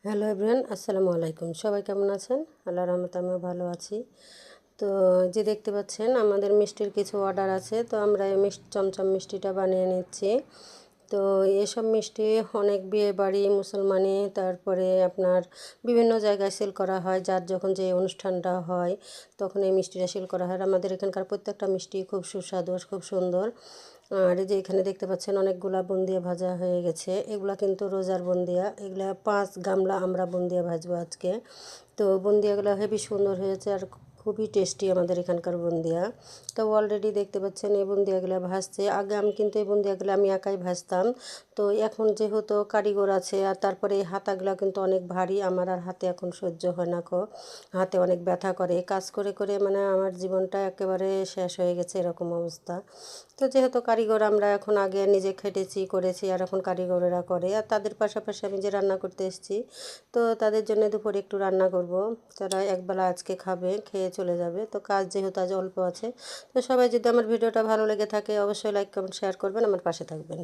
Hello everyone, আসসালামু আলাইকুম। সবাই কেমন আছেন? আল্লাহর রহমতে আমিও ভালো আছি। তো যে দেখতে পাচ্ছেন আমাদের মিষ্টির কিছু অর্ডার আছে, তো আমরা এই চমচম মিষ্টিটা বানিয়ে নিচ্ছি। তো এসব মিষ্টি অনেক বিয়ে বাড়ি, মুসলমানি, তারপরে আপনার বিভিন্ন জায়গায় সেল করা হয়। যার যখন যে অনুষ্ঠানটা হয় তখন এই মিষ্টিটা সেল করা হয়। আর আমাদের এখানকার প্রত্যেকটা মিষ্টি খুব সুস্বাদু, খুব সুন্দর। আর এই যে এখানে দেখতে পাচ্ছেন অনেকগুলা বুন্দিয়া ভাজা হয়ে গেছে। এগুলা কিন্তু রোজার বুন্দিয়া, এগুলা 5 গামলা আমরা বুন্দিয়া ভাজবো আজকে। তো বুন্দিয়াগুলো হেবি সুন্দর হয়েছে আর খুবই টেস্টি আমাদের এখানকার বুন্দিয়া। তো অলরেডি দেখতে পাচ্ছেন এই বুন্দিয়াগুলো ভাজছে। আগে আমি কিন্তু এই বুন্দিয়াগুলো আমি একাই ভাজতাম। তো এখন যেহেতু কারিগর আছে, আর তারপরে এই হাতাগুলো কিন্তু অনেক ভারী, আমার আর হাতে এখন সহ্য হয় না হাতে অনেক ব্যথা করে কাজ করে করে, মানে আমার জীবনটা একেবারে শেষ হয়ে গেছে এরকম অবস্থা। তো যেহেতু কারিগর আমরা এখন, আগে নিজে খেটেছি করেছি, আর এখন কারিগরেরা করে, আর তাদের পাশাপাশি আমি যে রান্না করতে এসেছি, তো তাদের জন্য দুপুরে একটু রান্না করব। তারা একবেলা আজকে খাবে, খেয়ে চলে যাবে। তো কাজ যেহেতু আজ অল্প আছে, তো সবাই যদি আমার ভিডিওটা ভালো লেগে থাকে অবশ্যই লাইক কমেন্ট শেয়ার করবেন, আমার পাশে থাকবেন।